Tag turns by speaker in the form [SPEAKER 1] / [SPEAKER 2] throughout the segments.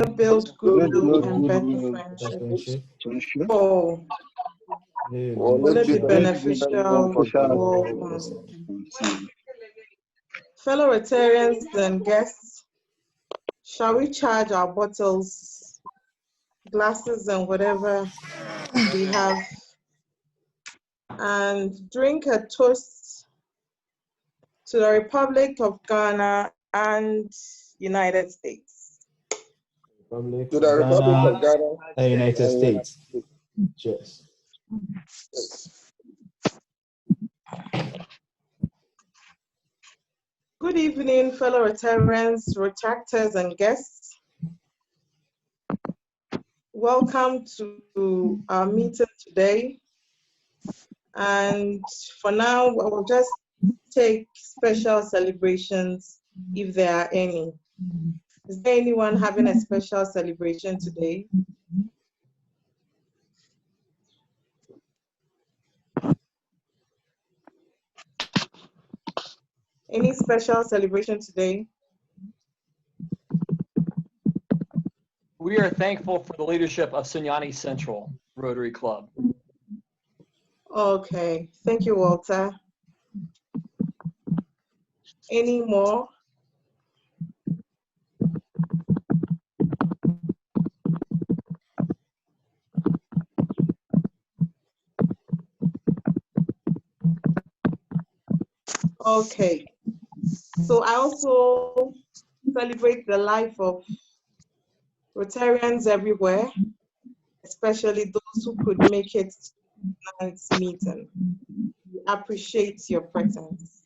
[SPEAKER 1] build goodwill and better friendship. Oh, will it be beneficial for all? Fellow Rotarians and guests, shall we charge our bottles, glasses, and whatever we have and drink a toast to the Republic of Ghana and United States?
[SPEAKER 2] Republic
[SPEAKER 3] To the Republic of Ghana
[SPEAKER 2] and United States. Cheers.
[SPEAKER 1] Good evening, fellow Rotarians, Retractors, and guests. Welcome to our meeting today. And for now, I will just take special celebrations if there are any. Is there anyone having a special celebration today? Any special celebration today?
[SPEAKER 4] We are thankful for the leadership of Sunyani-Central Rotary Club.
[SPEAKER 1] Okay, thank you, Walter. Any more? Okay, so I also celebrate the life of Rotarians everywhere, especially those who could make it to tonight's meeting. We appreciate your presence.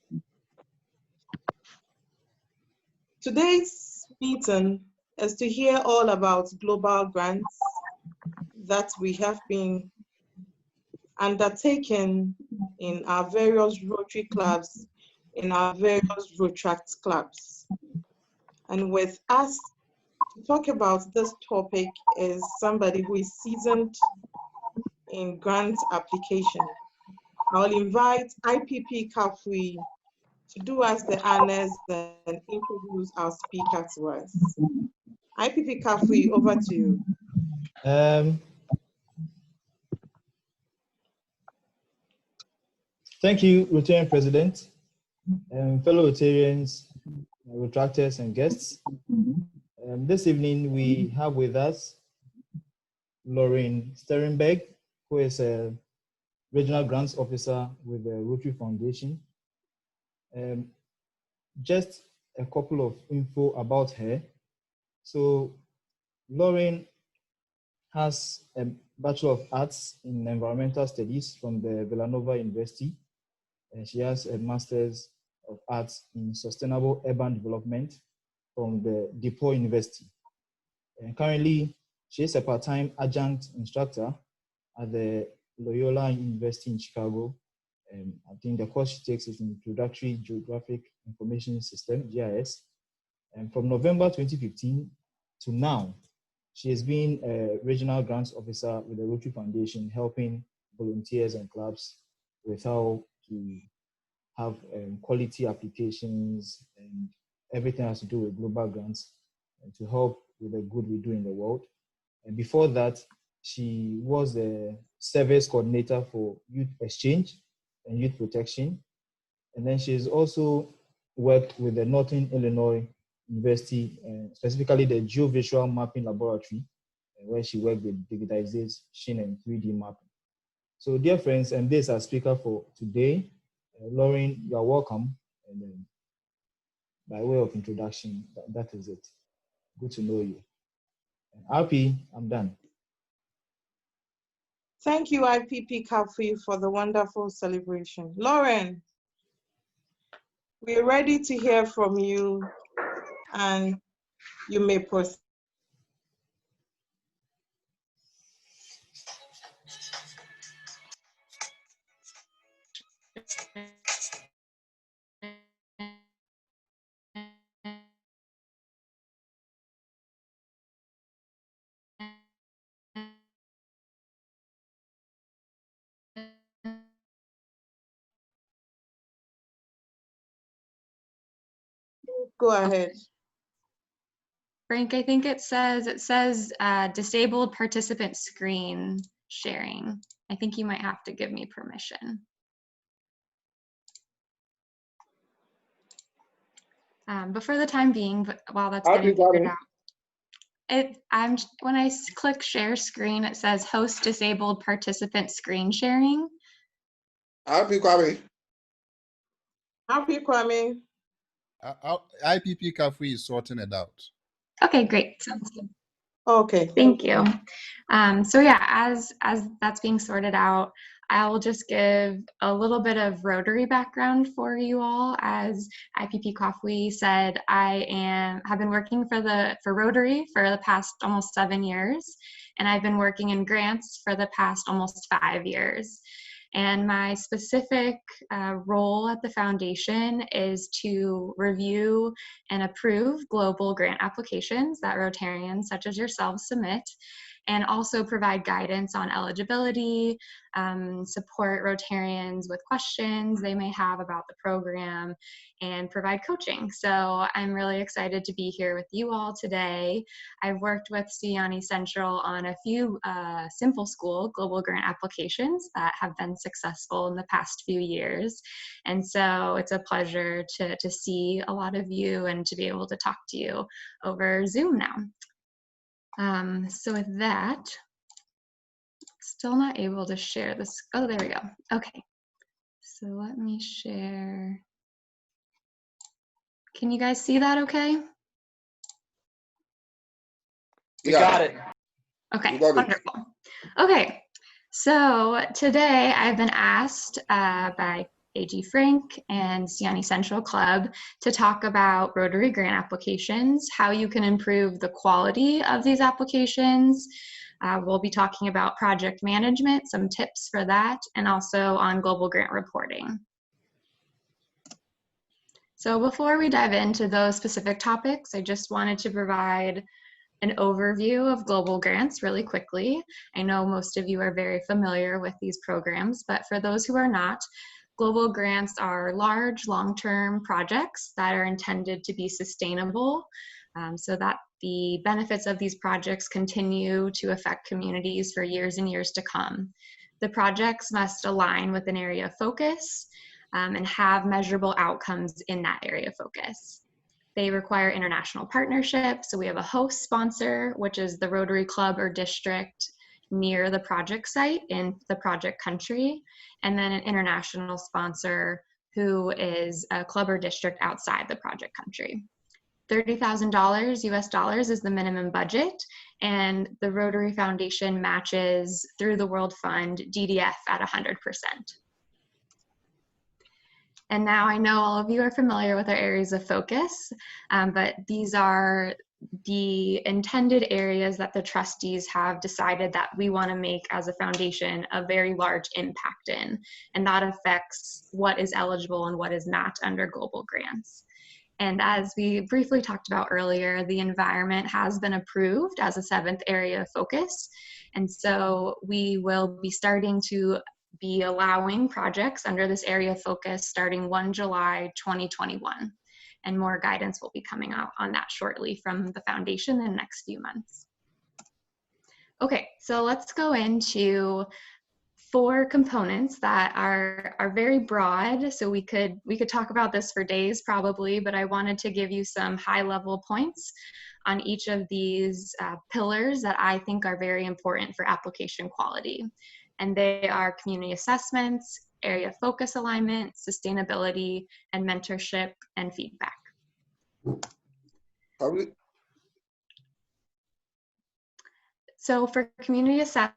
[SPEAKER 1] Today's meeting is to hear all about global grants that we have been undertaken in our various Rotary clubs, in our various Rotract clubs. And with us to talk about this topic is somebody who is seasoned in grant application. I'll invite IPP Kafui to do us the honors and introduce our speaker to us. IPP Kafui, over to you.
[SPEAKER 2] Thank you, Rotarian President, fellow Rotarians, Retractors, and guests. This evening, we have with us Lauren Sterenberg, who is a Regional Grants Officer with the Rotary Foundation. Just a couple of info about her. So, Lauren has a Bachelor of Arts in Environmental Studies from the Villanova University. And she has a Master's of Arts in Sustainable Urban Development from the DePaul University. And currently, she is a part-time adjunct instructor at the Loyola University in Chicago. I think the course she takes is Introductory Geographic Information System, GIS. And from November 2015 to now, she has been a Regional Grants Officer with the Rotary Foundation, helping volunteers and clubs with how to have quality applications and everything has to do with global grants and to help with the good we do in the world. And before that, she was the service coordinator for youth exchange and youth protection. And then she's also worked with the Northern Illinois University, specifically the Geovisual Mapping Laboratory, where she worked with digitization and 3D mapping. So dear friends, and this is our speaker for today. Lauren, you are welcome. And then by way of introduction, that is it. Good to know you. RP, I'm done.
[SPEAKER 1] Thank you, IPP Kafui, for the wonderful celebration. Lauren, we're ready to hear from you, and you may proceed. Go ahead.
[SPEAKER 3] Frank, I think it says disabled participant screen sharing. I think you might have to give me permission. But for the time being, while that's getting figured out, when I click share screen, it says host disabled participant screen sharing.
[SPEAKER 5] Happy Kwame.
[SPEAKER 1] Happy Kwame.
[SPEAKER 6] IPP Kafui is sorting it out.
[SPEAKER 3] Okay, great. Sounds good.
[SPEAKER 1] Okay.
[SPEAKER 3] Thank you. So yeah, as that's being sorted out, I'll just give a little bit of Rotary background for you all. As IPP Kafui said, I have been working for Rotary for the past almost 7 years, and I've been working in grants for the past almost 5 years. And my specific role at the foundation is to review and approve global grant applications that Rotarians such as yourselves submit, and also provide guidance on eligibility, support Rotarians with questions they may have about the program, and provide coaching. So I'm really excited to be here with you all today. I've worked with Sunyani-Central on a few simple school global grant applications that have been successful in the past few years. And so it's a pleasure to see a lot of you and to be able to talk to you over Zoom now. So with that, still not able to share this. Oh, there we go. Okay. So let me share. Can you guys see that okay?
[SPEAKER 4] We got it.
[SPEAKER 3] Okay, wonderful. Okay, so today I've been asked by AG Frank and Sunyani-Central Club to talk about Rotary grant applications, how you can improve the quality of these applications. We'll be talking about project management, some tips for that, and also on global grant reporting. So before we dive into those specific topics, I just wanted to provide an overview of global grants really quickly. I know most of you are very familiar with these programs, but for those who are not, global grants are large, long-term projects that are intended to be sustainable, so that the benefits of these projects continue to affect communities for years and years to come. The projects must align with an area of focus and have measurable outcomes in that area of focus. They require international partnership, so we have a host sponsor, which is the Rotary Club or district near the project site in the project country, and then an international sponsor who is a club or district outside the project country. $30,000 US dollars is the minimum budget, and the Rotary Foundation matches through the World Fund DDF at 100%. And now I know all of you are familiar with our areas of focus, but these are the intended areas that the trustees have decided that we want to make as a foundation a very large impact in, and that affects what is eligible and what is not under global grants. And as we briefly talked about earlier, the environment has been approved as a 7th area of focus. And so we will be starting to be allowing projects under this area of focus starting 1 July 2021. And more guidance will be coming out on that shortly from the foundation in the next few months. Okay, so let's go into 4 components that are very broad. So we could talk about this for days probably, but I wanted to give you some high-level points on each of these pillars that I think are very important for application quality. And they are community assessments, area focus alignment, sustainability, and mentorship and feedback. So for community assessment,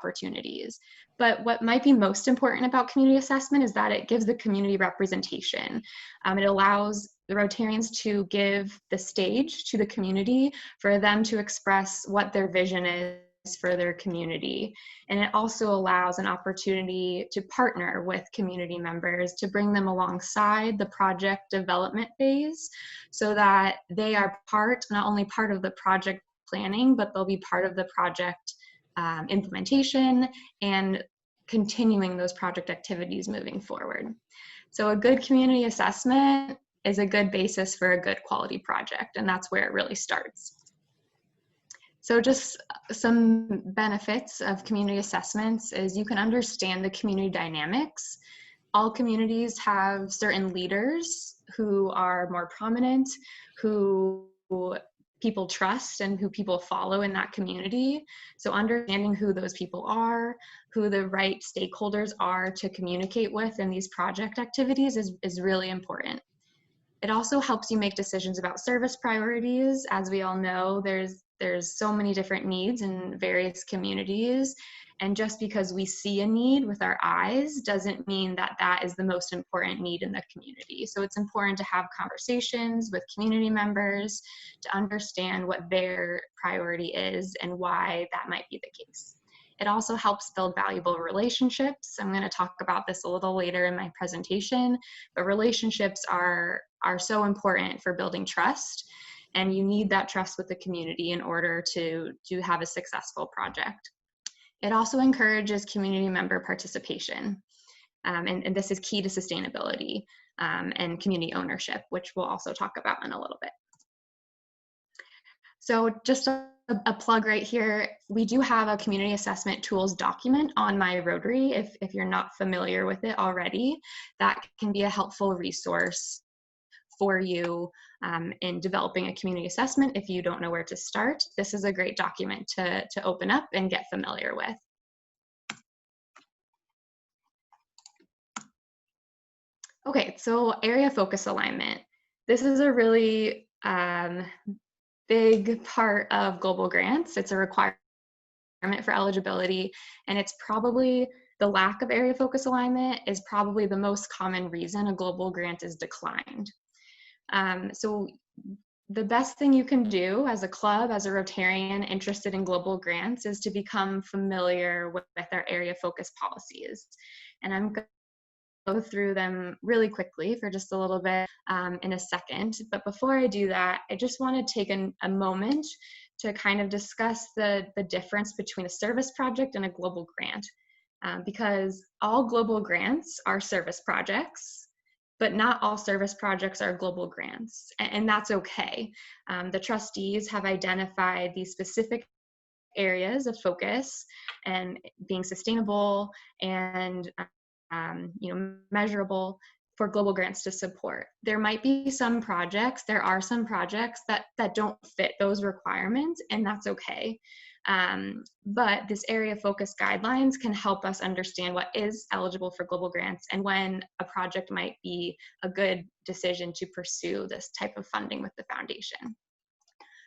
[SPEAKER 3] opportunities. But what might be most important about community assessment is that it gives the community representation. It allows the Rotarians to give the stage to the community for them to express what their vision is for their community. And it also allows an opportunity to partner with community members to bring them alongside the project development phase so that they are not only part of the project planning, but they'll be part of the project implementation and continuing those project activities moving forward. So a good community assessment is a good basis for a good quality project, and that's where it really starts. So just some benefits of community assessments is you can understand the community dynamics. All communities have certain leaders who are more prominent, who people trust and who people follow in that community. So understanding who those people are, who the right stakeholders are to communicate with in these project activities is really important. It also helps you make decisions about service priorities. As we all know, there's so many different needs in various communities. And just because we see a need with our eyes doesn't mean that that is the most important need in the community. So it's important to have conversations with community members to understand what their priority is and why that might be the case. It also helps build valuable relationships. I'm going to talk about this a little later in my presentation, but relationships are so important for building trust, and you need that trust with the community in order to have a successful project. It also encourages community member participation, and this is key to sustainability and community ownership, which we'll also talk about in a little bit. So just a plug right here, we do have a community assessment tools document on My Rotary. If you're not familiar with it already, that can be a helpful resource for you in developing a community assessment. If you don't know where to start, this is a great document to open up and get familiar with. Okay, so area focus alignment. This is a really big part of global grants. It's a requirement for eligibility, and it's probably the lack of area focus alignment is probably the most common reason a global grant is declined. So the best thing you can do as a club, as a Rotarian interested in global grants, is to become familiar with our area focus policies. And I'm going to go through them really quickly for just a little bit in a second. But before I do that, I just want to take a moment to kind of discuss the difference between a service project and a global grant. Because all global grants are service projects, but not all service projects are global grants, and that's okay. The trustees have identified these specific areas of focus and being sustainable and measurable for global grants to support. There might be some projects, there are some projects that don't fit those requirements, and that's okay. But this area focus guidelines can help us understand what is eligible for global grants and when a project might be a good decision to pursue this type of funding with the foundation.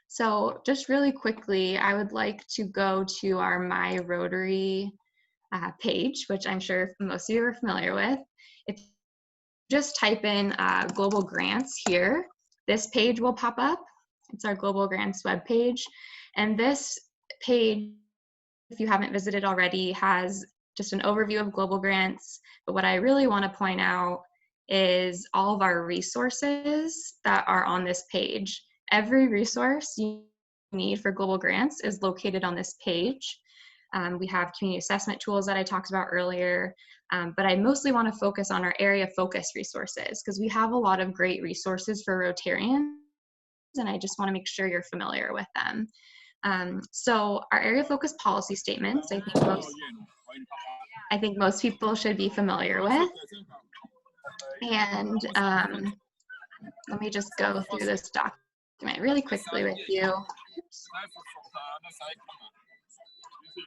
[SPEAKER 3] So just really quickly, I would like to go to our My Rotary page, which I'm sure most of you are familiar with. If you just type in global grants here, this page will pop up. It's our global grants webpage. And this page, if you haven't visited already, has just an overview of global grants. But what I really want to point out is all of our resources that are on this page. Every resource you need for global grants is located on this page. We have community assessment tools that I talked about earlier, but I mostly want to focus on our area focus resources because we have a lot of great resources for Rotarians, and I just want to make sure you're familiar with them. So our area focus policy statements, I think most people should be familiar with. And let me just go through this document really quickly with you.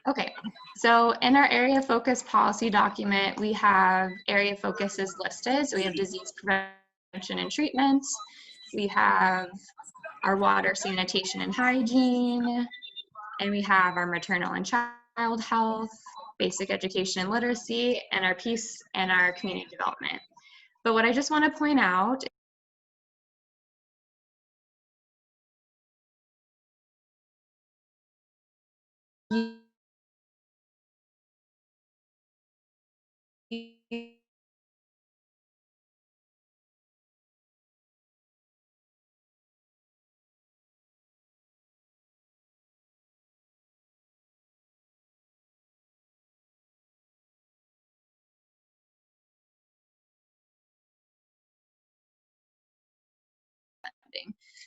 [SPEAKER 3] Okay, so in our area focus policy document, we have area focuses listed. So we have disease prevention and treatment. We have our water, sanitation, and hygiene. And we have our maternal and child health, basic education and literacy, and our peace and our community development. But what I just want to point out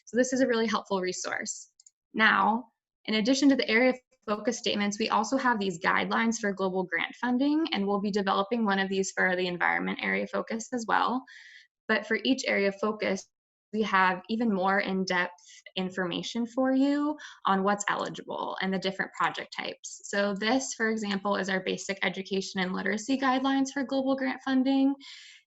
[SPEAKER 3] So this is a really helpful resource. Now, in addition to the area focus statements, we also have these guidelines for global grant funding, and we'll be developing one of these for the environment area focus as well. But for each area of focus, we have even more in-depth information for you on what's eligible and the different project types. So this, for example, is our basic education and literacy guidelines for global grant funding.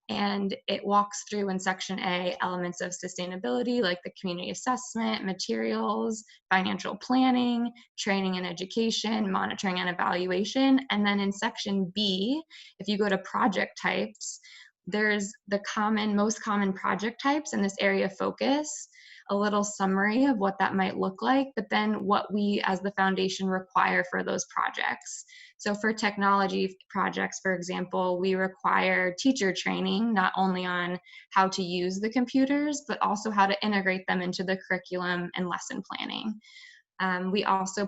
[SPEAKER 3] And it walks through in section A elements of sustainability like the community assessment, materials, financial planning, training and education, monitoring and evaluation. And then in section B, if you go to project types, there's the most common project types in this area of focus, a little summary of what that might look like, but then what we as the foundation require for those projects. So for technology projects, for example, we require teacher training, not only on how to use the computers, but also how to integrate them into the curriculum and lesson planning. We also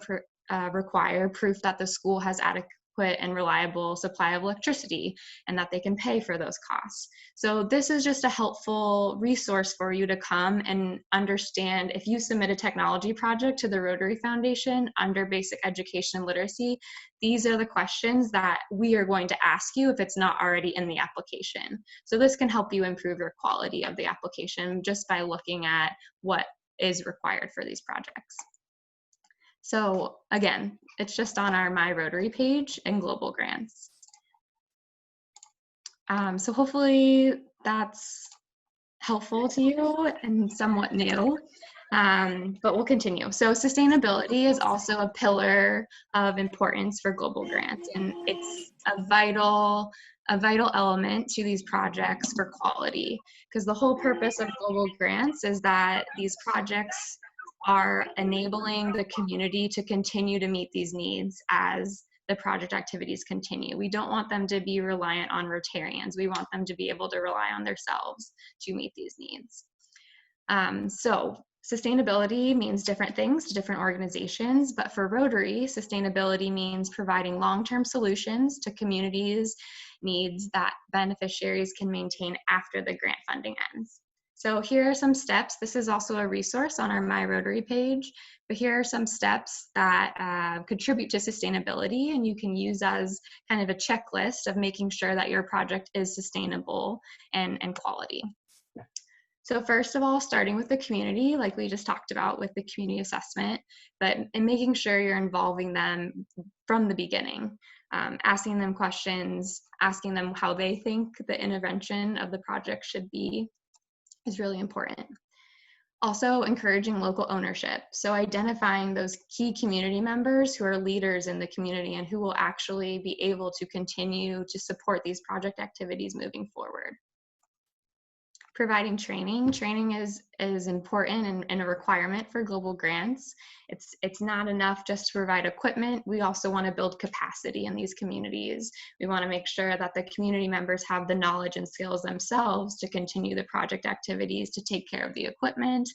[SPEAKER 3] require proof that the school has adequate and reliable supply of electricity and that they can pay for those costs. So this is just a helpful resource for you to come and understand. If you submit a technology project to the Rotary Foundation under basic education and literacy, these are the questions that we are going to ask you if it's not already in the application. So this can help you improve your quality of the application just by looking at what is required for these projects. So again, it's just on our My Rotary page and global grants. So hopefully that's helpful to you and somewhat new, but we'll continue. So sustainability is also a pillar of importance for global grants, and it's a vital element to these projects for quality, because the whole purpose of global grants is that these projects are enabling the community to continue to meet these needs as the project activities continue. We don't want them to be reliant on Rotarians. We want them to be able to rely on themselves to meet these needs. So sustainability means different things to different organizations, but for Rotary, sustainability means providing long-term solutions to communities' needs that beneficiaries can maintain after the grant funding ends. So here are some steps. This is also a resource on our My Rotary page, but here are some steps that contribute to sustainability, and you can use as kind of a checklist of making sure that your project is sustainable and quality. So first of all, starting with the community, like we just talked about with the community assessment, but in making sure you're involving them from the beginning, asking them questions, asking them how they think the intervention of the project should be is really important. Also, encouraging local ownership. So identifying those key community members who are leaders in the community and who will actually be able to continue to support these project activities moving forward. Providing training. Training is important and a requirement for global grants. It's not enough just to provide equipment. We also want to build capacity in these communities. We want to make sure that the community members have the knowledge and skills themselves to continue the project activities, to take care of the equipment,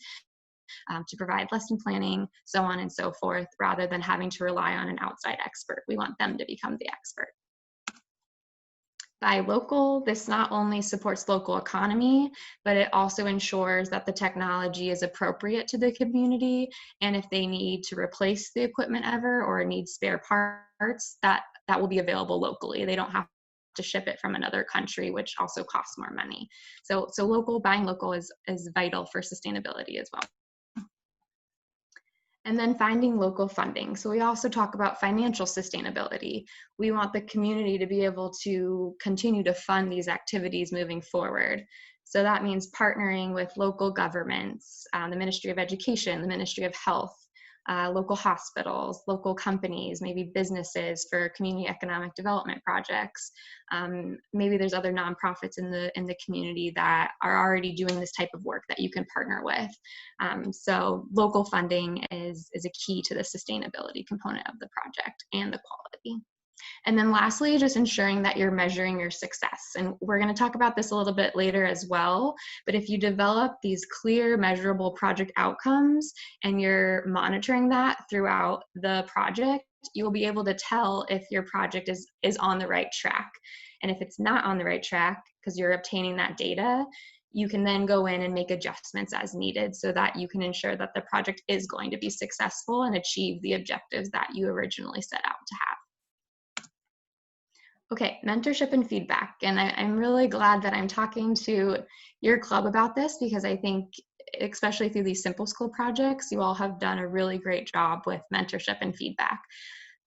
[SPEAKER 3] to provide lesson planning, so on and so forth, rather than having to rely on an outside expert. We want them to become the expert. Buy local, this not only supports local economy, but it also ensures that the technology is appropriate to the community, and if they need to replace the equipment ever or need spare parts, that will be available locally. They don't have to ship it from another country, which also costs more money. So buying local is vital for sustainability as well. And then finding local funding. So we also talk about financial sustainability. We want the community to be able to continue to fund these activities moving forward. So that means partnering with local governments, the Ministry of Education, the Ministry of Health, local hospitals, local companies, maybe businesses for community economic development projects. Maybe there's other nonprofits in the community that are already doing this type of work that you can partner with. So local funding is a key to the sustainability component of the project and the quality. And then lastly, just ensuring that you're measuring your success. And we're going to talk about this a little bit later as well. But if you develop these clear, measurable project outcomes and you're monitoring that throughout the project, you will be able to tell if your project is on the right track. And if it's not on the right track, because you're obtaining that data, you can then go in and make adjustments as needed so that you can ensure that the project is going to be successful and achieve the objectives that you originally set out to have. Okay, mentorship and feedback. And I'm really glad that I'm talking to your club about this, because I think, especially through these simple school projects, you all have done a really great job with mentorship and feedback.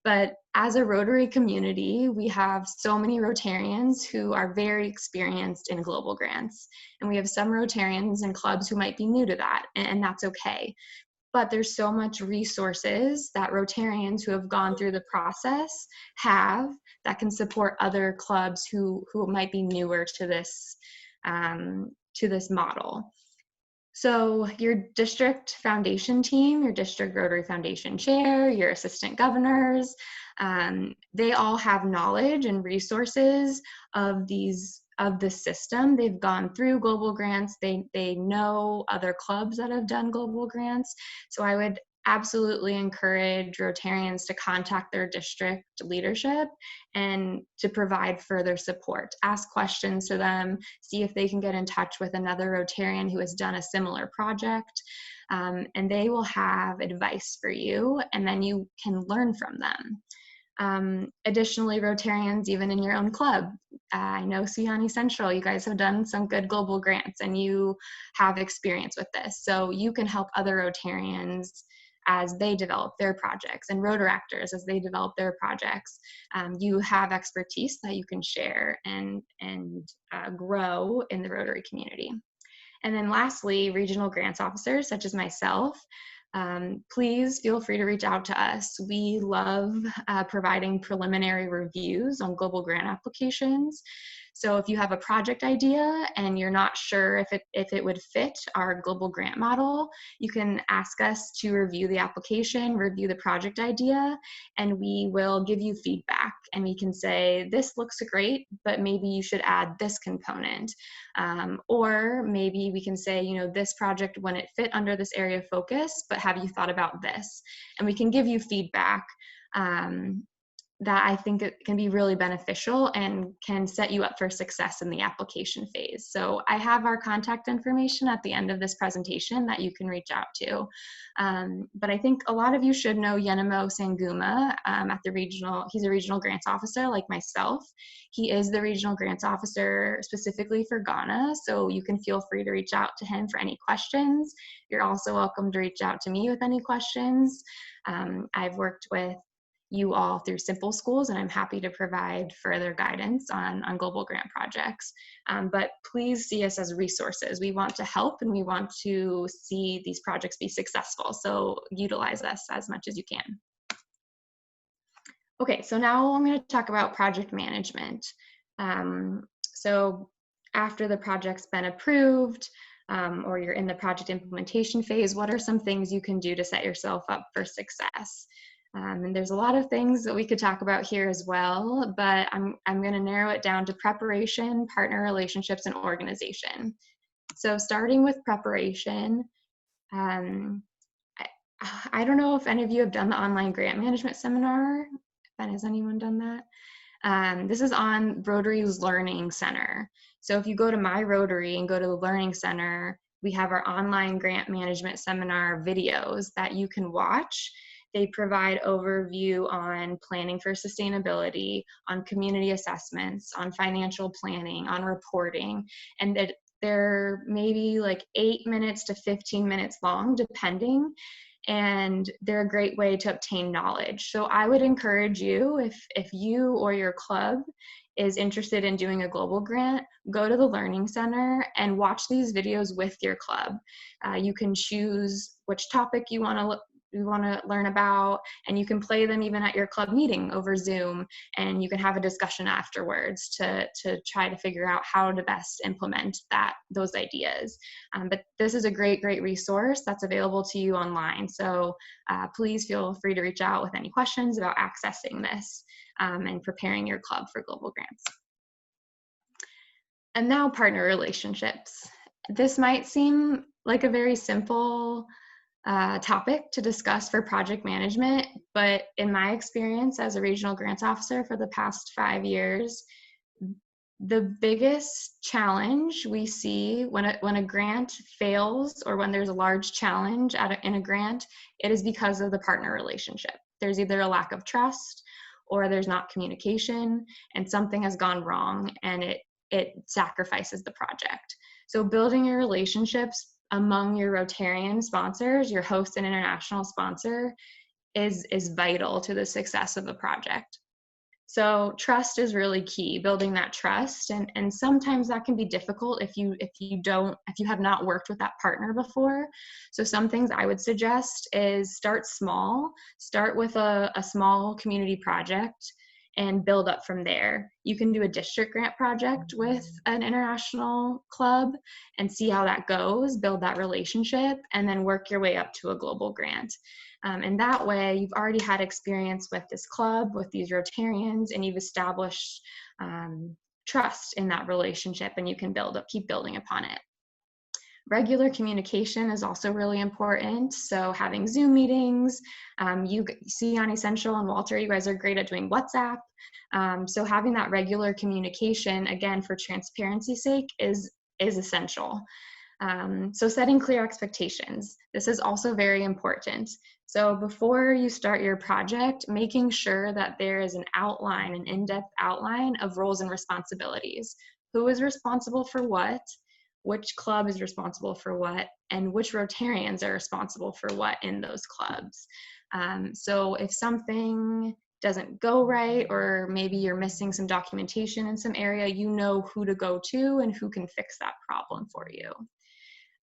[SPEAKER 3] But as a Rotary community, we have so many Rotarians who are very experienced in global grants. And we have some Rotarians and clubs who might be new to that, and that's okay. But there's so much resources that Rotarians who have gone through the process have that can support other clubs who might be newer to this model. So your district foundation team, your district Rotary Foundation chair, your assistant governors, they all have knowledge and resources of this system. They've gone through global grants. They know other clubs that have done global grants. So I would absolutely encourage Rotarians to contact their district leadership and to provide further support. Ask questions to them, see if they can get in touch with another Rotarian who has done a similar project, and they will have advice for you, and then you can learn from them. Additionally, Rotarians, even in your own club, I know Sunyani-Central, you guys have done some good global grants and you have experience with this. So you can help other Rotarians as they develop their projects, and Rotaractors as they develop their projects. You have expertise that you can share and grow in the Rotary community. And then lastly, regional grants officers such as myself, please feel free to reach out to us. We love providing preliminary reviews on global grant applications. So if you have a project idea and you're not sure if it would fit our global grant model, you can ask us to review the application, review the project idea, and we will give you feedback. And we can say, this looks great, but maybe you should add this component. Or maybe we can say, you know, this project wouldn't fit under this area of focus, but have you thought about this? And we can give you feedback that I think it can be really beneficial and can set you up for success in the application phase. So I have our contact information at the end of this presentation that you can reach out to. But I think a lot of you should know Yenemo Sanguma at the regional, he's a regional grants officer like myself. He is the regional grants officer specifically for Ghana, so you can feel free to reach out to him for any questions. You're also welcome to reach out to me with any questions. I've worked with you all through simple schools, and I'm happy to provide further guidance on global grant projects. But please see us as resources. We want to help and we want to see these projects be successful. So utilize us as much as you can. Okay, so now I'm going to talk about project management. So after the project's been approved, or you're in the project implementation phase, what are some things you can do to set yourself up for success? And there's a lot of things that we could talk about here as well, but I'm going to narrow it down to preparation, partner relationships, and organization. So starting with preparation, I don't know if any of you have done the online grant management seminar. Has anyone done that? This is on Rotary's Learning Center. So if you go to My Rotary and go to the Learning Center, we have our online grant management seminar videos that you can watch. They provide overview on planning for sustainability, on community assessments, on financial planning, on reporting, and that they're maybe like 8 minutes to 15 minutes long, depending, and they're a great way to obtain knowledge. So I would encourage you, if you or your club is interested in doing a global grant, go to the Learning Center and watch these videos with your club. You can choose which topic you want to to learn about, and you can play them even at your club meeting over Zoom, and you can have a discussion afterwards to try to figure out how to best implement those ideas. But this is a great resource that's available to you online. So please feel free to reach out with any questions about accessing this and preparing your club for global grants. And now partner relationships. This might seem like a very simple topic to discuss for project management, but in my experience as a regional grants officer for the past 5 years, the biggest challenge we see when a grant fails, or when there's a large challenge in a grant, it is because of the partner relationship. There's either a lack of trust, or there's not communication, and something has gone wrong, and it sacrifices the project. So building your relationships among your Rotarian sponsors, your host and international sponsor, is vital to the success of the project. So trust is really key, building that trust, and sometimes that can be difficult if you have not worked with that partner before. So some things I would suggest is start small, start with a small community project, and build up from there. You can do a district grant project with an international club and see how that goes, build that relationship, and then work your way up to a global grant. And that way, you've already had experience with this club, with these Rotarians, and you've established trust in that relationship, and you can keep building upon it. Regular communication is also really important. So having Zoom meetings, Sunyani-Central and Walter, you guys are great at doing WhatsApp. So having that regular communication, again, for transparency's sake, is essential. So setting clear expectations. This is also very important. So before you start your project, making sure that there is an outline, an in-depth outline of roles and responsibilities. Who is responsible for what? Which club is responsible for what, and which Rotarians are responsible for what in those clubs. So if something doesn't go right, or maybe you're missing some documentation in some area, you know who to go to and who can fix that problem for you.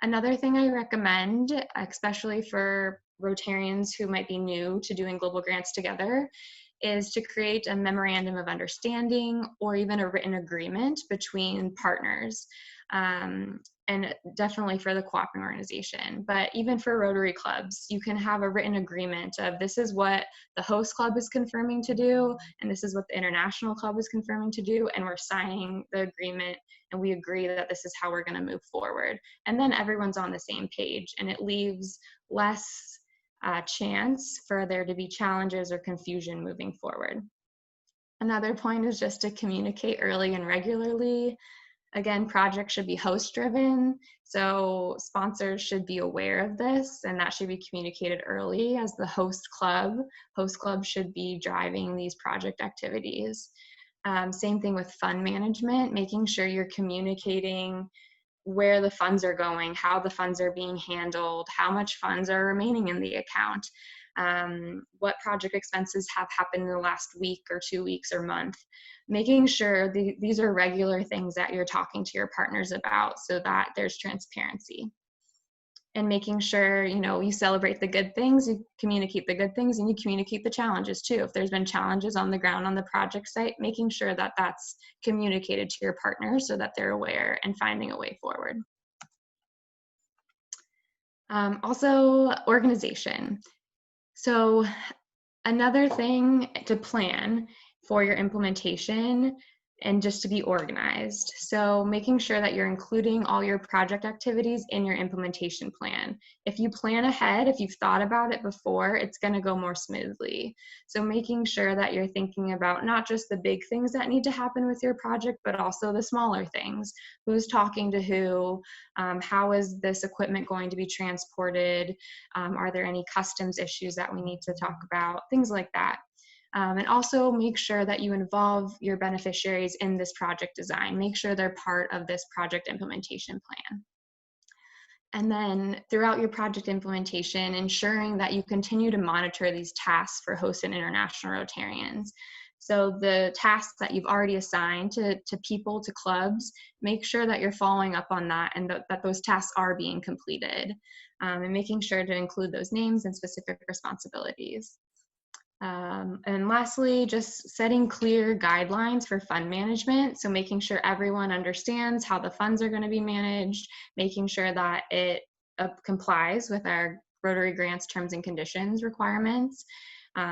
[SPEAKER 3] Another thing I recommend, especially for Rotarians who might be new to doing global grants together, is to create a memorandum of understanding, or even a written agreement between partners. And definitely for the cooperating organization, but even for Rotary clubs, you can have a written agreement of this is what the host club is confirming to do, and this is what the international club is confirming to do, and we're signing the agreement, and we agree that this is how we're going to move forward. And then everyone's on the same page, and it leaves less chance for there to be challenges or confusion moving forward. Another point is just to communicate early and regularly. Again, projects should be host driven, so sponsors should be aware of this, and that should be communicated early as the host club. Host club should be driving these project activities. Same thing with fund management, making sure you're communicating where the funds are going, how the funds are being handled, how much funds are remaining in the account, what project expenses have happened in the last week or 2 weeks or month. Making sure these are regular things that you're talking to your partners about so that there's transparency. And making sure, you celebrate the good things, you communicate the good things, and you communicate the challenges too. If there's been challenges on the ground on the project site, making sure that that's communicated to your partners so that they're aware and finding a way forward. Also, organization. So another thing to plan for your implementation, and just to be organized. So making sure that you're including all your project activities in your implementation plan. If you plan ahead, if you've thought about it before, it's going to go more smoothly. So making sure that you're thinking about not just the big things that need to happen with your project, but also the smaller things. Who's talking to who? How is this equipment going to be transported? Are there any customs issues that we need to talk about? Things like that. And also make sure that you involve your beneficiaries in this project design. Make sure they're part of this project implementation plan. And then throughout your project implementation, ensuring that you continue to monitor these tasks for host and international Rotarians. So the tasks that you've already assigned to people, to clubs, make sure that you're following up on that and that those tasks are being completed, and making sure to include those names and specific responsibilities. And lastly, just setting clear guidelines for fund management. So making sure everyone understands how the funds are going to be managed, making sure that it complies with our Rotary Grants terms and conditions requirements,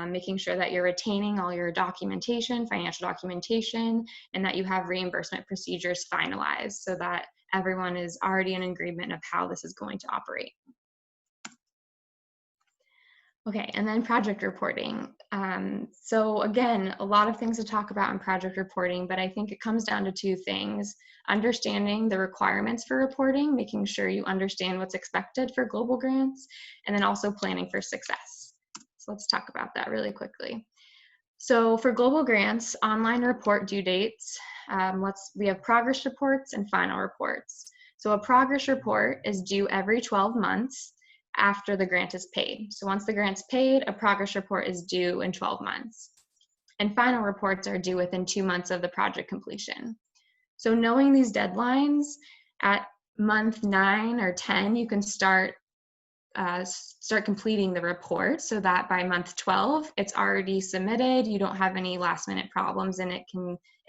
[SPEAKER 3] making sure that you're retaining all your documentation, financial documentation, and that you have reimbursement procedures finalized so that everyone is already in agreement of how this is going to operate. Okay, and then project reporting. So again, a lot of things to talk about in project reporting, but I think it comes down to two things: understanding the requirements for reporting, making sure you understand what's expected for global grants, and then also planning for success. So let's talk about that really quickly. So for global grants, online report due dates, we have progress reports and final reports. So a progress report is due every 12 months after the grant is paid. So once the grant's paid, a progress report is due in 12 months. And final reports are due within 2 months of the project completion. So knowing these deadlines, at month 9 or 10, you can start completing the report so that by month 12, it's already submitted, you don't have any last minute problems, and it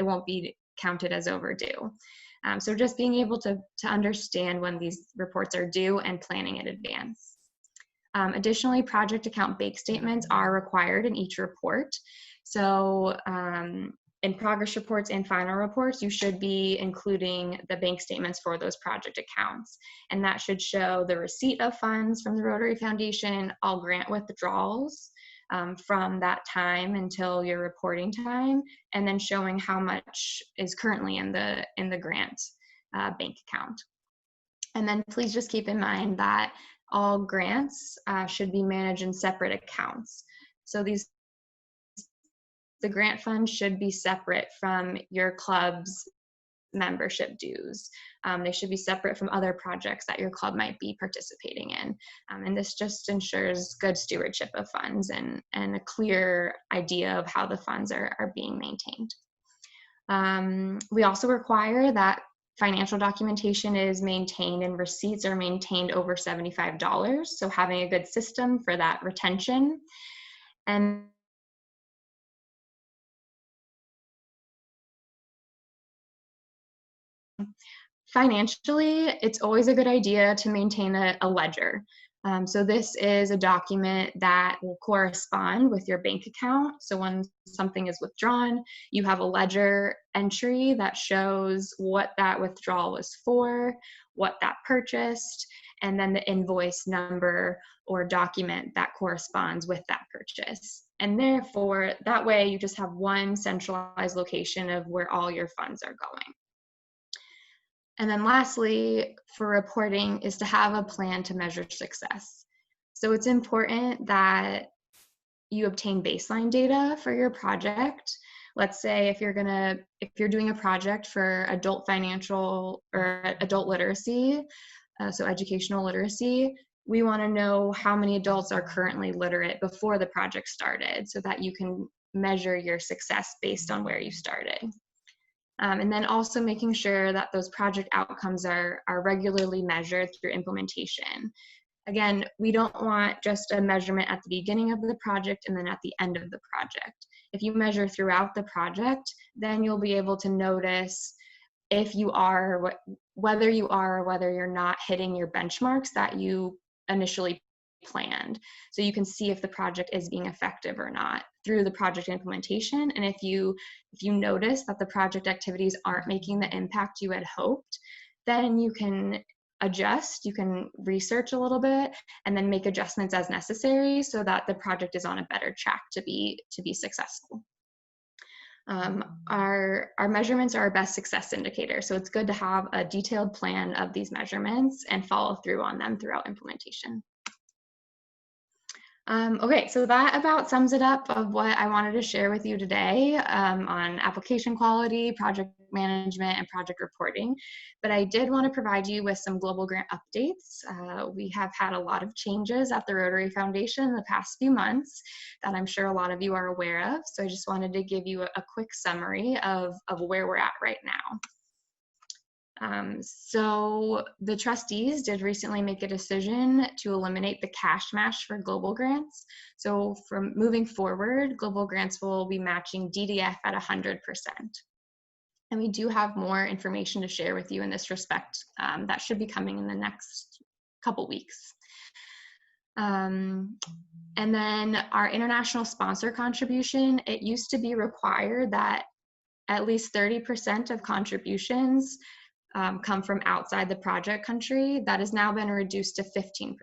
[SPEAKER 3] won't be counted as overdue. So just being able to understand when these reports are due and planning in advance. Additionally, project account bank statements are required in each report. So in progress reports and final reports, you should be including the bank statements for those project accounts. And that should show the receipt of funds from the Rotary Foundation, all grant withdrawals from that time until your reporting time, and then showing how much is currently in the grant bank account. And then please just keep in mind that all grants should be managed in separate accounts. So the grant fund should be separate from your club's membership dues. They should be separate from other projects that your club might be participating in. And this just ensures good stewardship of funds and a clear idea of how the funds are being maintained. We also require that financial documentation is maintained and receipts are maintained over $75. So having a good system for that retention. And financially, it's always a good idea to maintain a ledger. So this is a document that will correspond with your bank account. So when something is withdrawn, you have a ledger entry that shows what that withdrawal was for, what that purchased, and then the invoice number or document that corresponds with that purchase. And therefore, that way you just have one centralized location of where all your funds are going. And then lastly, for reporting is to have a plan to measure success. So it's important that you obtain baseline data for your project. Let's say if you're doing a project for adult financial or adult literacy, so educational literacy, we want to know how many adults are currently literate before the project started so that you can measure your success based on where you started. And then also making sure that those project outcomes are regularly measured through implementation. Again, we don't want just a measurement at the beginning of the project and then at the end of the project. If you measure throughout the project, then you'll be able to notice if you are, whether you are or whether you're not hitting your benchmarks that you initially planned. So you can see if the project is being effective or not through the project implementation. And if you notice that the project activities aren't making the impact you had hoped, then you can adjust, you can research a little bit, and then make adjustments as necessary so that the project is on a better track to be successful. Our measurements are our best success indicator. So it's good to have a detailed plan of these measurements and follow through on them throughout implementation. Okay, so that about sums it up of what I wanted to share with you today on application quality, project management, and project reporting. But I did want to provide you with some global grant updates. We have had a lot of changes at the Rotary Foundation in the past few months that I'm sure a lot of you are aware of. So I just wanted to give you a quick summary of where we're at right now. So the trustees did recently make a decision to eliminate the cash match for global grants. So from moving forward, global grants will be matching DDF at 100%. And we do have more information to share with you in this respect that should be coming in the next couple weeks. And then our international sponsor contribution, it used to be required that at least 30% of contributions come from outside the project country. That has now been reduced to 15%.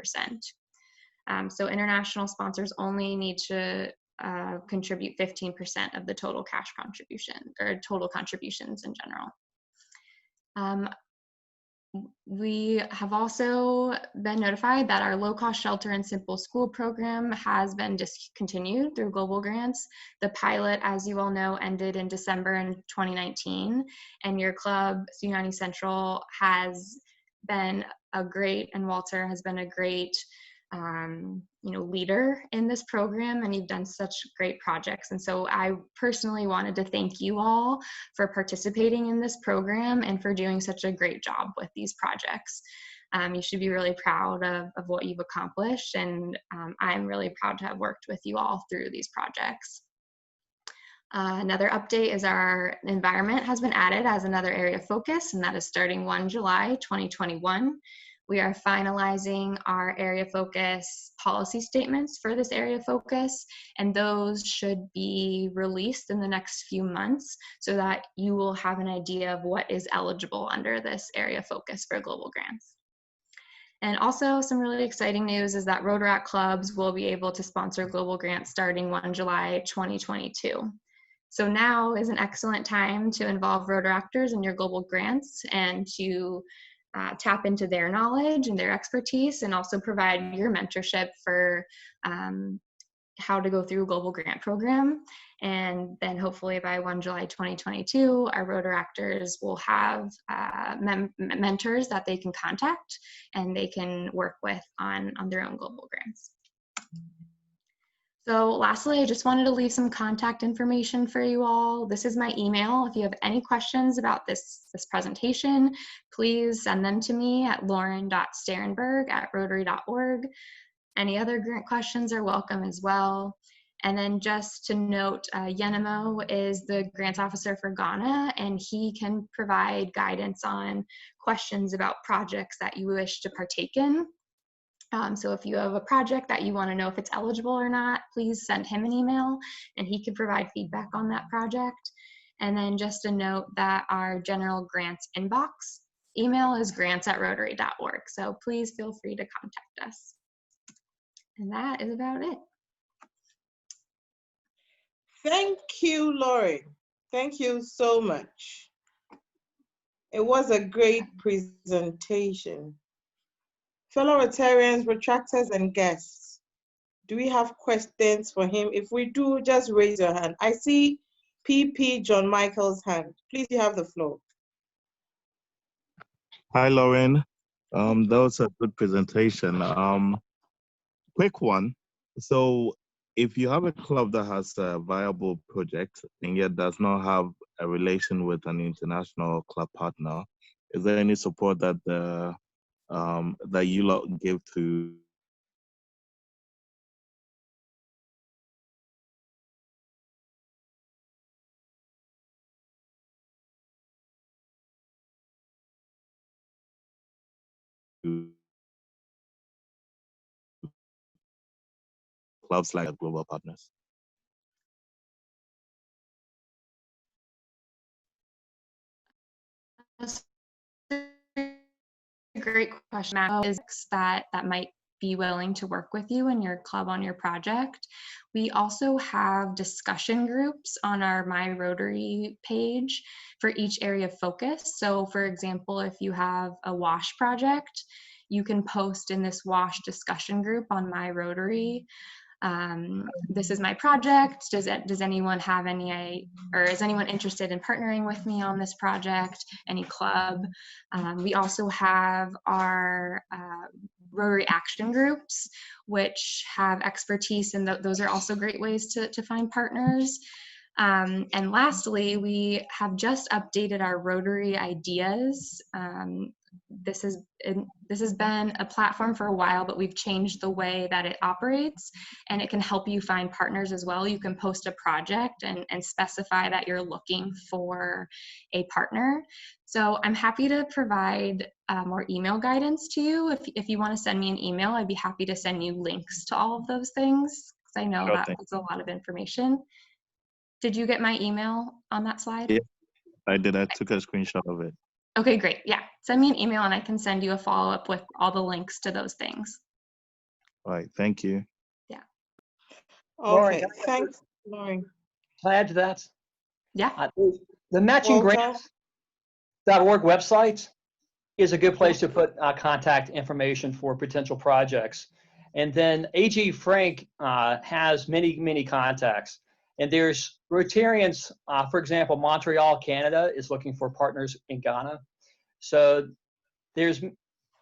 [SPEAKER 3] So international sponsors only need to contribute 15% of the total cash contribution or total contributions in general. We have also been notified that our low-cost shelter and simple school program has been discontinued through global grants. The pilot, as you all know, ended in December in 2019, and your club, Sunyani-Central, has been a great, and Walter has been a great leader in this program, and you've done such great projects. And so I personally wanted to thank you all for participating in this program and for doing such a great job with these projects. You should be really proud of what you've accomplished, and I'm really proud to have worked with you all through these projects. Another update is our environment has been added as another area of focus, and that is starting 1 July 2021. We are finalizing our area focus policy statements for this area focus, and those should be released in the next few months so that you will have an idea of what is eligible under this area focus for global grants. And also some really exciting news is that Rotaract clubs will be able to sponsor global grants starting 1 July 2022. So now is an excellent time to involve Rotaractors in your global grants and to tap into their knowledge and their expertise, and also provide your mentorship for how to go through a global grant program. And then hopefully by 1 July 2022, our Rotaractors will have mentors that they can contact and they can work with on their own global grants. So lastly, I just wanted to leave some contact information for you all. This is my email. If you have any questions about this presentation, please send them to me at lauren.sterenberg@rotary.org. Any other grant questions are welcome as well. And then just to note, Yenemo is the grants officer for Ghana, and he can provide guidance on questions about projects that you wish to partake in. So if you have a project that you want to know if it's eligible or not, please send him an email and he can provide feedback on that project. And then just a note that our general grants inbox email is grants@rotary.org. So please feel free to contact us. And that is about it.
[SPEAKER 1] Thank you, Lauren. Thank you so much. It was a great presentation. Fellow Rotarians, retractors, and guests, do we have questions for him? If we do, just raise your hand. I see PP John Michael's hand. Please, you have the floor.
[SPEAKER 7] Hi, Lauren. That was a good presentation. Quick one. So if you have a club that has a viable project and yet does not have a relation with an international club partner, is there any support that that you lot give to clubs like global partners?
[SPEAKER 3] That's a great question. Is that might be willing to work with you and your club on your project. We also have discussion groups on our My Rotary page for each area of focus. So for example, if you have a WASH project, you can post in this WASH discussion group on My Rotary This is my project. Does anyone have any, or is anyone interested in partnering with me on this project? Any club? We also have our Rotary action groups, which have expertise, and those are also great ways to find partners. And lastly, we have just updated our Rotary Ideas. This has been a platform for a while, but we've changed the way that it operates, and it can help you find partners as well. You can post a project and specify that you're looking for a partner. So I'm happy to provide more email guidance to you. If you want to send me an email, I'd be happy to send you links to all of those things, because I know that was a lot of information. Did you get my email on that slide?
[SPEAKER 7] Yeah, I did. I took a screenshot of it.
[SPEAKER 3] Okay, great. Yeah, send me an email and I can send you a follow-up with all the links to those things.
[SPEAKER 7] All right, thank you.
[SPEAKER 3] Yeah.
[SPEAKER 4] Lauren,
[SPEAKER 1] Okay, thanks, Lauren.
[SPEAKER 4] Can I add to that?
[SPEAKER 3] Yeah.
[SPEAKER 4] The matching
[SPEAKER 1] Walter?
[SPEAKER 4] grants.org website is a good place to put contact information for potential projects. And then AG Frank has many, many contacts. And there's Rotarians, for example, Montreal, Canada is looking for partners in Ghana. So there's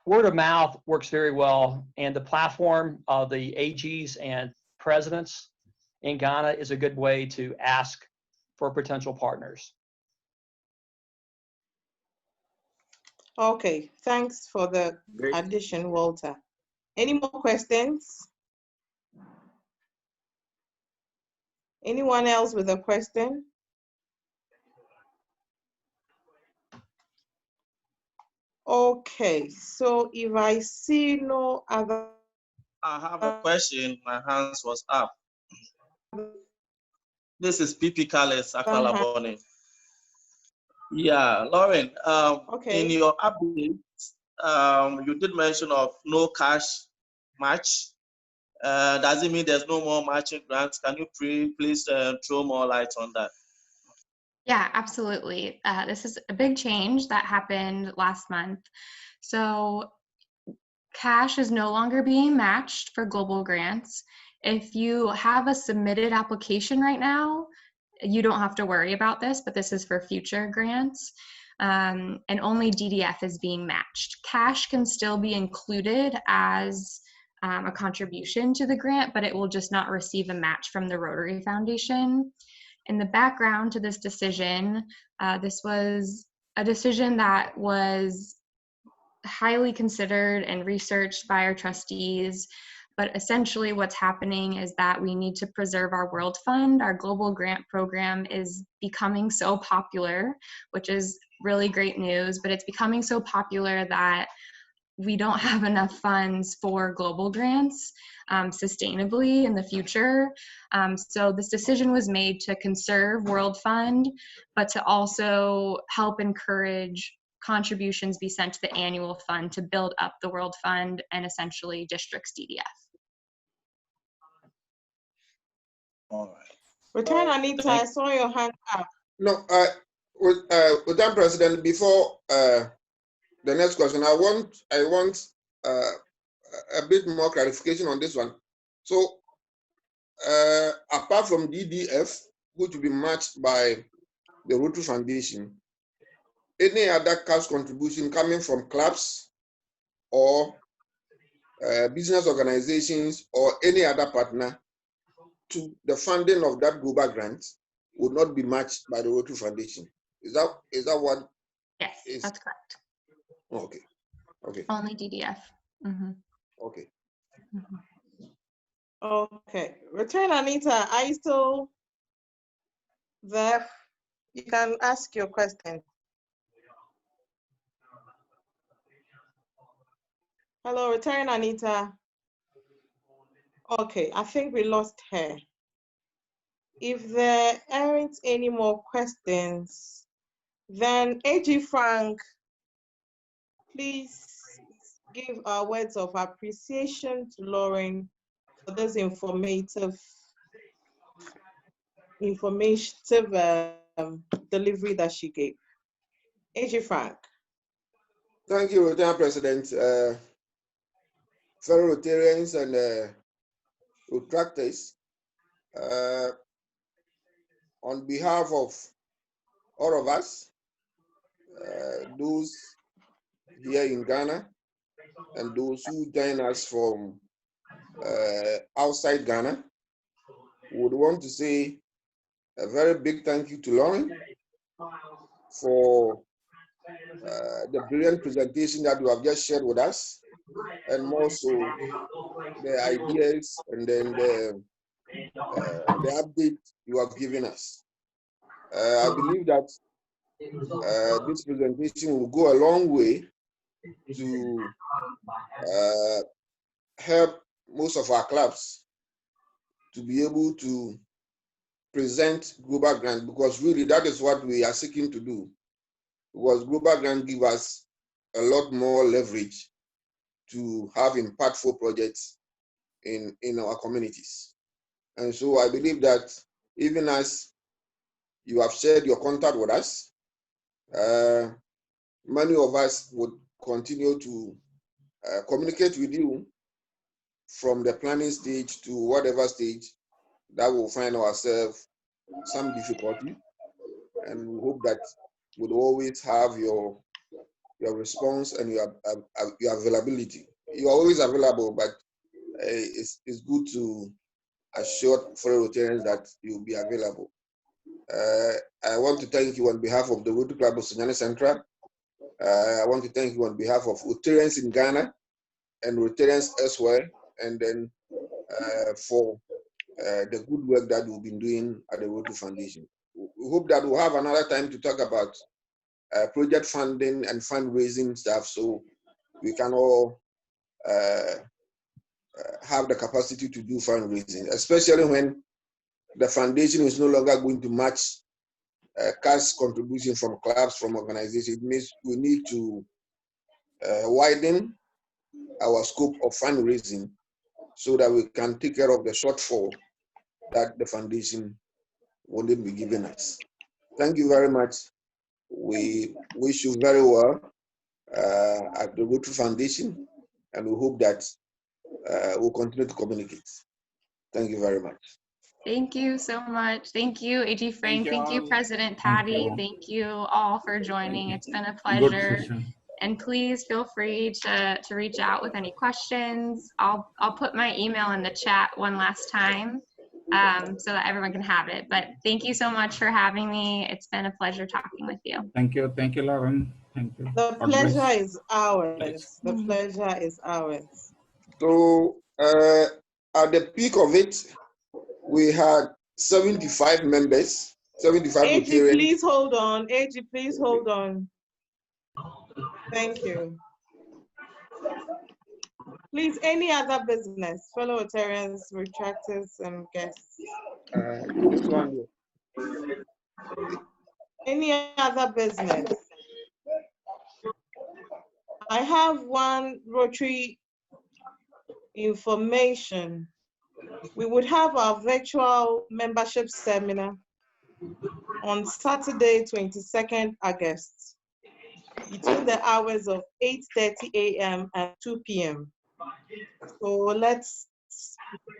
[SPEAKER 4] word of mouth works very well. And the platform of the AGs and presidents in Ghana is a good way to ask for potential partners.
[SPEAKER 1] Okay, thanks for the addition, Walter. Any more questions? Anyone else with a question? Okay, so if I see no other...
[SPEAKER 8] I have a question. My hands was up. This is PP Kales Akalabone. Yeah, Lauren, in your update, you did mention of no cash match. Does it mean there's no more matching grants? Can you please throw more light on that?
[SPEAKER 3] Yeah, absolutely. This is a big change that happened last month. So cash is no longer being matched for global grants. If you have a submitted application right now, you don't have to worry about this, but this is for future grants. And only DDF is being matched. Cash can still be included as a contribution to the grant, but it will just not receive a match from the Rotary Foundation. In the background to this decision, this was a decision that was highly considered and researched by our trustees. But essentially what's happening is that we need to preserve our World Fund. Our global grant program is becoming so popular, which is really great news, but it's becoming so popular that we don't have enough funds for global grants sustainably in the future. So this decision was made to conserve World Fund, but to also help encourage contributions be sent to the annual fund to build up the World Fund and essentially districts DDF.
[SPEAKER 5] All right.
[SPEAKER 1] Return, Anita, I saw your hand up.
[SPEAKER 5] No, with that, President, before the next question, I want a bit more clarification on this one. So, apart from DDF, which will be matched by the Rotary Foundation, any other cash contribution coming from clubs or business organizations or any other partner to the funding of that global grant would not be matched by the Rotary Foundation. Is that what?
[SPEAKER 3] Yes, that's correct.
[SPEAKER 5] Okay. Okay.
[SPEAKER 3] Only DDF. Mm-hmm.
[SPEAKER 5] Okay.
[SPEAKER 3] Mm-hmm.
[SPEAKER 1] Okay. Return, Anita, are you still there? You can ask your question. Hello, return, Anita. Okay, I think we lost her. If there aren't any more questions, then AG Frank, please give our words of appreciation to Lauren for this informative delivery that she gave. AG Frank.
[SPEAKER 5] Thank you, Rotary President, fellow Rotarians and Retractors, on behalf of all of us, those here in Ghana and those who join us from outside Ghana, would want to say a very big thank you to Lauren for the brilliant presentation that you have just shared with us, and more so the ideas and then the update you have given us. I believe that this presentation will go a long way to help most of our clubs to be able to present global grant, because really that is what we are seeking to do. Because global grant give us a lot more leverage to have impactful projects in our communities. And so I believe that even as you have shared your contact with us, many of us would continue to communicate with you from the planning stage to whatever stage that we'll find ourselves some difficulty. And we hope that we'll always have your response and your availability. You are always available, but it's good to assure fellow Rotarians that you'll be available. I want to thank you on behalf of the Rotary Club of Sunyani-Central. I want to thank you on behalf of Rotarians in Ghana and Rotarians elsewhere, and then for the good work that we've been doing at the Rotary Foundation. We hope that we'll have another time to talk about project funding and fundraising stuff, so we can all have the capacity to do fundraising, especially when the foundation is no longer going to match cash contribution from clubs, from organizations. It means we need to widen our scope of fundraising so that we can take care of the shortfall that the foundation wouldn't be giving us. Thank you very much. We wish you very well at the Rotary Foundation, and we hope that we'll continue to communicate. Thank you very much.
[SPEAKER 3] Thank you so much. Thank you, AG Frank. Thank you, President Patty. Thank you all for joining. It's been a pleasure. And please feel free to reach out with any questions. I'll put my email in the chat one last time so that everyone can have it. But thank you so much for having me. It's been a pleasure talking with you.
[SPEAKER 9] Thank you, Lauren. Thank you.
[SPEAKER 1] The pleasure is ours. The pleasure is ours.
[SPEAKER 5] So at the peak of it, we had 75 members, 75
[SPEAKER 1] AG,
[SPEAKER 5] Rotarians.
[SPEAKER 1] please hold on. AG, please hold on. Thank you. Please, any other business, fellow Rotarians, retractors, and guests?
[SPEAKER 5] This one.
[SPEAKER 1] Any other business? I have one Rotary information. We would have our virtual membership seminar on Saturday, 22nd August, between the hours of 8:30 a.m. and 2 p.m. So let's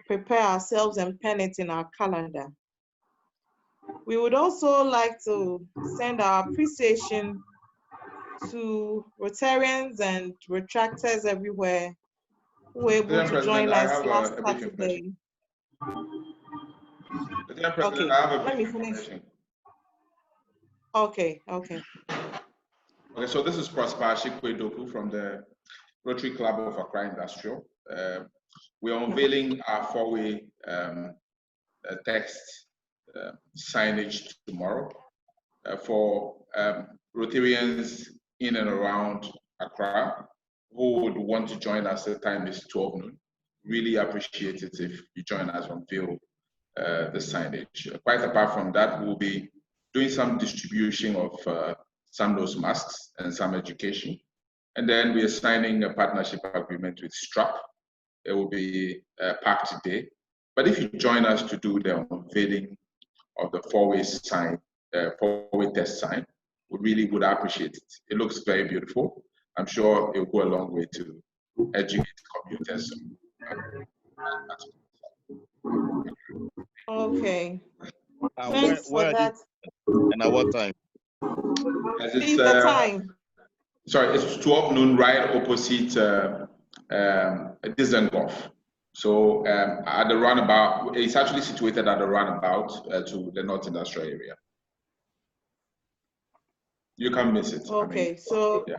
[SPEAKER 1] prepare ourselves and pen it in our calendar. We would also like to send our appreciation to Rotarians and retractors everywhere who were able to join us last Saturday. Okay, let me finish. Okay.
[SPEAKER 10] Okay, so this is Prosper Shikwe-Doku from the Rotary Club of Accra Industrial. We're unveiling our four-way text signage tomorrow for Rotarians in and around Accra who would want to join us. The time is 12 noon. Really appreciate it if you join us on unveil the signage. Quite apart from that, we'll be doing some distribution of some nose masks and some education. And then we are signing a partnership agreement with Strap. It will be packed today. But if you join us to do the unveiling of the four-way sign, four-way test sign, we really would appreciate it. It looks very beautiful. I'm sure it will go a long way to educate commuters.
[SPEAKER 1] Okay.
[SPEAKER 7] Where,
[SPEAKER 1] Thanks for
[SPEAKER 7] where are you
[SPEAKER 1] that.
[SPEAKER 7] and at what time?
[SPEAKER 1] Please, the time.
[SPEAKER 10] Sorry, it's 12 noon, right opposite Dizengoff. So at the roundabout, it's actually situated at the roundabout to the North Industrial area. You can't miss it.
[SPEAKER 1] Okay,
[SPEAKER 10] I mean,
[SPEAKER 1] so
[SPEAKER 10] yeah.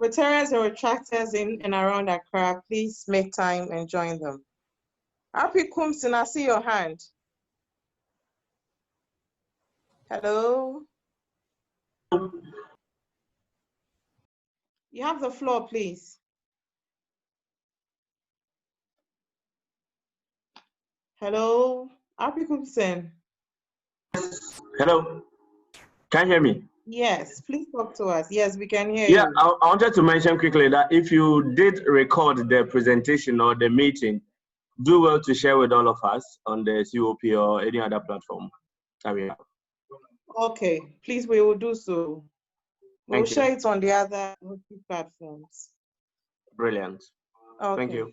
[SPEAKER 1] Rotarians and retractors in and around Accra, please make time and join them. Happy Kumsin, I see your hand. Hello? You have the floor, please. Hello? Happy Kumsin.
[SPEAKER 11] Hello, can you hear me?
[SPEAKER 1] Yes, please talk to us. Yes, we can hear
[SPEAKER 11] Yeah,
[SPEAKER 1] you.
[SPEAKER 11] I wanted to mention quickly that if you did record the presentation or the meeting, do well to share with all of us on the COP or any other platform that we have.
[SPEAKER 1] Okay, please, we will do so. We'll
[SPEAKER 11] Thank you.
[SPEAKER 1] share it on the other platforms.
[SPEAKER 11] Brilliant.
[SPEAKER 1] Okay.
[SPEAKER 11] Thank you.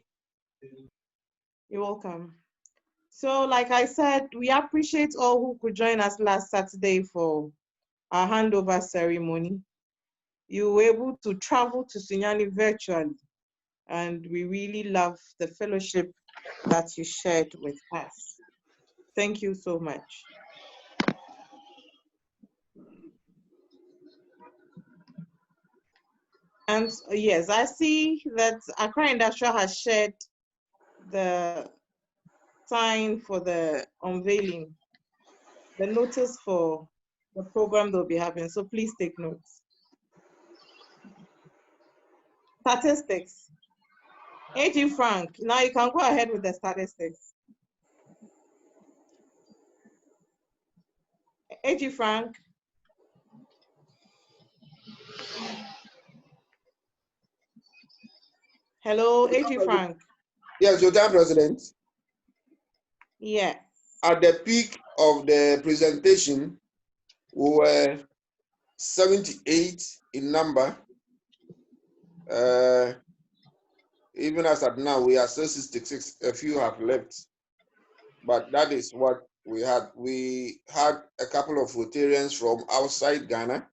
[SPEAKER 1] You're welcome. So, like I said, we appreciate all who could join us last Saturday for our handover ceremony. You were able to travel to Sunyani virtually, and we really love the fellowship that you shared with us. Thank you so much. And yes, I see that Accra Industrial has shared the sign for the unveiling, the notice for the program they'll be having. So please take notes. Statistics. AG Frank, now you can go ahead with the statistics. AG Frank. Hello, AG Frank.
[SPEAKER 5] Yes, your time, President.
[SPEAKER 1] Yeah.
[SPEAKER 5] At the peak of the presentation, we were 78 in number. Even as at now, we are still 66. A few have left, but that is what we had. We had a couple of Rotarians from outside Ghana.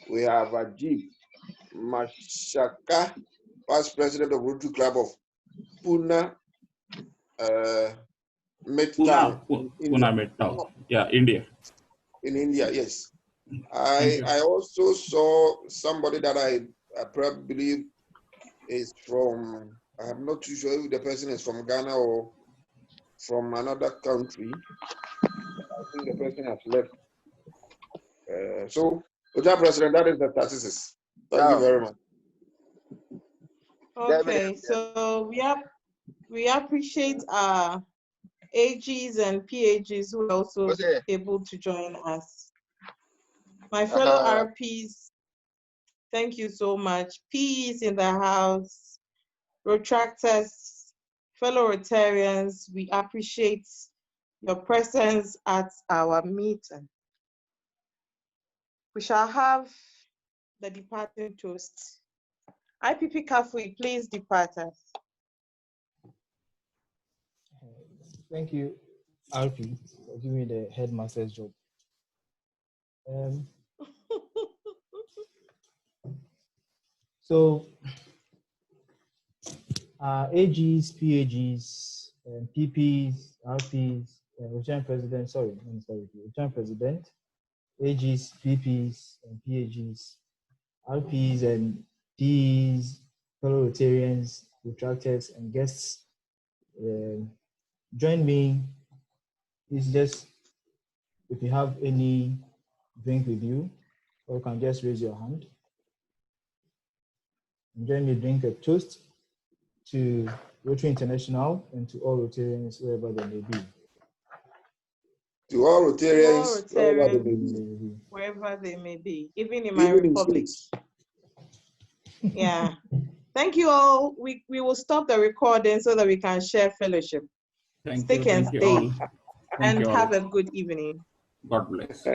[SPEAKER 5] We have Ajib Mashaka, past president of Rotary Club of Pune, Midtown.
[SPEAKER 9] Pune Midtown. Yeah, India.
[SPEAKER 5] In India, yes. I also saw somebody that I probably believe is from, I'm not too sure if the person is from Ghana or from another country. I think the person has left. So, Mr. President, that is the statistics. Thank you very much.
[SPEAKER 1] Okay, so we appreciate our AGs and PAGs who are also able to join us. My fellow RPs, thank you so much. Peace in the house, Retractors, fellow Rotarians, we appreciate your presence at our meeting. We shall have the departing toast. IPP Kafui, please depart us.
[SPEAKER 2] Thank you, RP, for giving me the headmaster's job. So, AGs, PAGs, PPs, RPs, Return President, Return President, AGs, PPs, and PAGs, RPs and Ps, fellow Rotarians, retractors, and guests. Join me. It's just, if you have any drink with you, or you can just raise your hand. And join me, drink a toast to Rotary International and to all Rotarians wherever they may be.
[SPEAKER 5] To all Rotarians,
[SPEAKER 1] wherever they may be, even in my republic. Yeah. Thank you all. We will stop the recording so that we can share fellowship. Stick and stay. And have a good evening.
[SPEAKER 9] God bless.